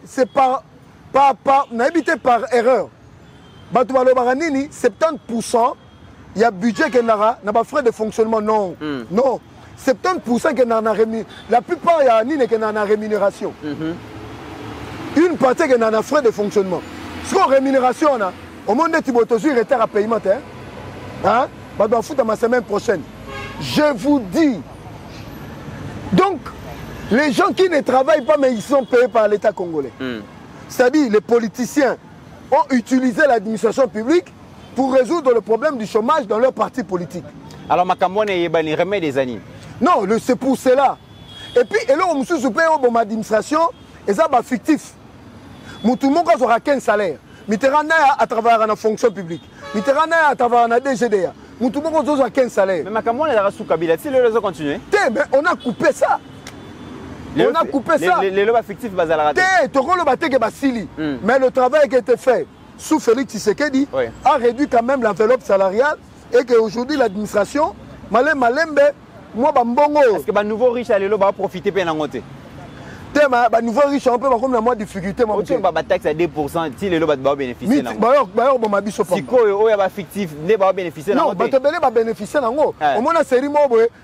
Speaker 4: c'est par erreur. 70%, il y a budget qui n'a pas frais de fonctionnement. Non. Non. 70% qui n'a la plupart, il y a une rémunération. Une partie qui n'a frais de fonctionnement. Ce qu'on rémunération, au monde de Thibotosu, il retard à paiement. Hein? Je dois foutre ma semaine prochaine. Je vous dis. Donc, les gens qui ne travaillent pas, mais ils sont payés par l'État congolais. C'est-à-dire, les politiciens ont utilisé l'administration publique pour résoudre le problème du chômage dans leur parti politique.
Speaker 3: Alors, Makamone il remet des années.
Speaker 4: Non, c'est pour cela. Et puis, là, on se soupène dans l'administration, et ça va fictif. Tout le monde aura 15 salaires. Mitterrand à travers la fonction publique. Mitterrand à travers la DGDA. Tout le monde aura 15 salaires.
Speaker 3: Mais Makamone est sous Kabila. Si le réseau continue.
Speaker 4: Mais on a coupé ça. On a coupé ça.
Speaker 3: Les lois fictifs, mais
Speaker 4: le travail qui a été fait sous Félix Tshisekedi a réduit quand même l'enveloppe salariale et qu'aujourd'hui l'administration, malembe, moi bambongo.
Speaker 3: Est-ce que les nouveaux riches vont profiter de l'angoté?
Speaker 4: Les nouveaux riches ont un peu de difficulté.
Speaker 3: Si on va taxer à 2%, si les lois vont bénéficier.
Speaker 4: Si
Speaker 3: quoi est fictif, ne va bénéficier.
Speaker 4: Non, va bénéficier. Au moins, la série,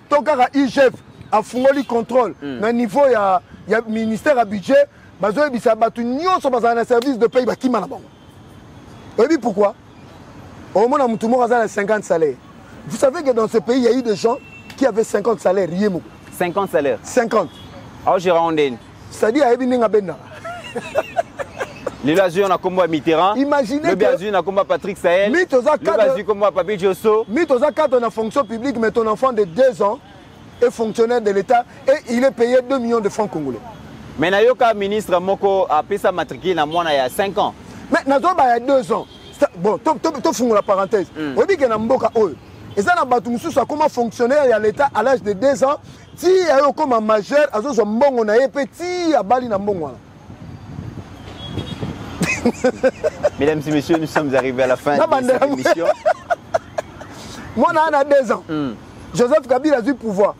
Speaker 4: tant qu'à IGF a fondé le contrôle, au niveau, il y a ministère à budget, il y a un service de pays qui m'a la banque. Et pourquoi? Au moins, tout le monde a 50 salaires. Vous savez que dans ce pays, il y a eu des gens qui avaient 50 salaires.
Speaker 3: 50 salaires?
Speaker 4: 50.
Speaker 3: Alors, j'ai rendu.
Speaker 4: C'est-à-dire, il y a des
Speaker 3: le Lazio, on a comme Mitterrand.
Speaker 4: Imaginez
Speaker 3: le Lazio, on a comme Patrick Sahel. Le Lazio, comme Papi Diosso.
Speaker 4: Mais tu as quand on a fonction publique, mais ton enfant de 2 ans est fonctionnaire de l'État et il est payé 2 millions de francs congolais.
Speaker 3: Mais Nayoka, ministre Moko, a payé sa matricule il y a 5 ans.
Speaker 4: Mais il y a 2 ans. Bon, tu fais la parenthèse. On dit qu'il y a Mboka Oyo. Et ça, on a comme fonctionnaire à l'État à l'âge de 2 ans. Si il y a comme majeur, on a petit à Bali na mbongo.
Speaker 3: Mesdames et messieurs, nous sommes arrivés à la fin de cette émission.
Speaker 4: Moi, on a 2 ans. Joseph Kabila a eu le pouvoir.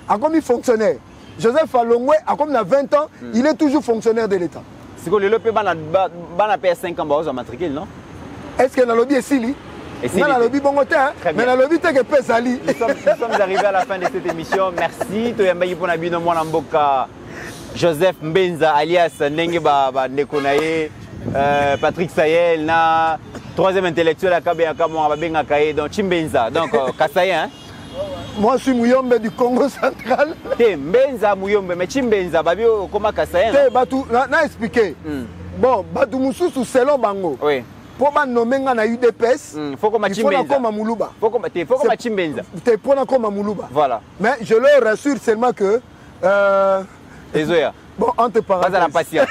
Speaker 4: A comme fonctionnaire. Joseph Alongwe a comme 20 ans, il est toujours fonctionnaire de l'État.
Speaker 3: C'est que le lobby a payé 5 ans de matricule, non?
Speaker 4: Est-ce que le lobby est sili? Non, le lobby bon côté, mais le lobby est que peut sali.
Speaker 3: Nous sommes arrivés à la fin de cette émission. Merci. Toyambayi pour Nabino Mwanamboka, Joseph Mbenza alias Nengeba Nekonaye, Patrick Sahel, na 3e intellectuel à Kabeyaka Mwabenga Kaye, donc Chimbenza, donc Kasaye, hein?
Speaker 4: Moi, je suis Mouyombe du Congo central.
Speaker 3: Mbenza Mouyombe, mais Chimbenza, Babio, comment Kasaye?
Speaker 4: Na expliqué. Bon, Batu Moussou selon Bango.
Speaker 3: Oui.
Speaker 4: Pour nommer na UDPS,
Speaker 3: il faut comme
Speaker 4: Moulouba.
Speaker 3: Faut comme Chimbenza.
Speaker 4: C'est pour comme Moulouba.
Speaker 3: Voilà.
Speaker 4: Mais je leur rassure seulement que
Speaker 3: Désolé.
Speaker 4: Bon, entre parenthèses.
Speaker 3: Pas à la patience.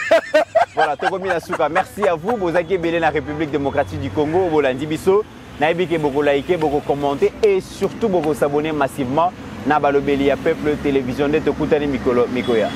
Speaker 3: Voilà, Tokomi Nasuka. Merci à vous. Bozaki Belé la République démocratique du Congo. Bolandi Biso. Naibike beaucoup liker, beaucoup commenter et surtout beaucoup s'abonner massivement. Nabalobeli à Peuple Télévision de Tokutani Mikoya.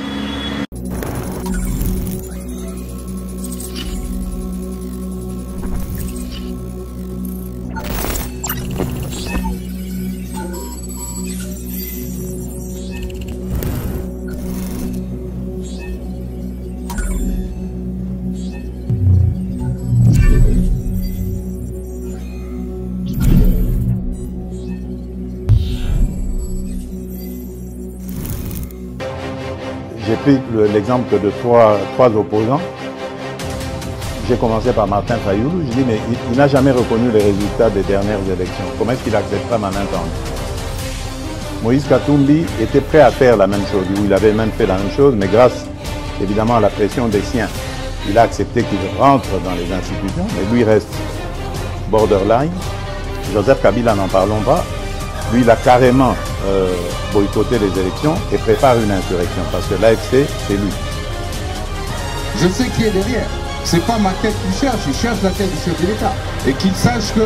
Speaker 1: J'ai pris l'exemple de trois opposants. J'ai commencé par Martin Fayoulou. Je dis, mais il n'a jamais reconnu les résultats des dernières élections. Comment est-ce qu'il acceptera ma main tendue? Moïse Katumbi était prêt à faire la même chose. Il avait même fait la même chose, mais grâce évidemment à la pression des siens, il a accepté qu'il rentre dans les institutions, mais lui reste borderline. Joseph Kabila, n'en parlons pas. Lui, il a carrément boycotté les élections et prépare une insurrection parce que l'AFC, c'est lui.
Speaker 2: Je sais qui est derrière. C'est pas ma tête qu'il cherche, il cherche la tête du chef de l'État. Et qu'il sache que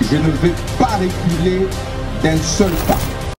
Speaker 2: je ne vais pas reculer d'un seul pas.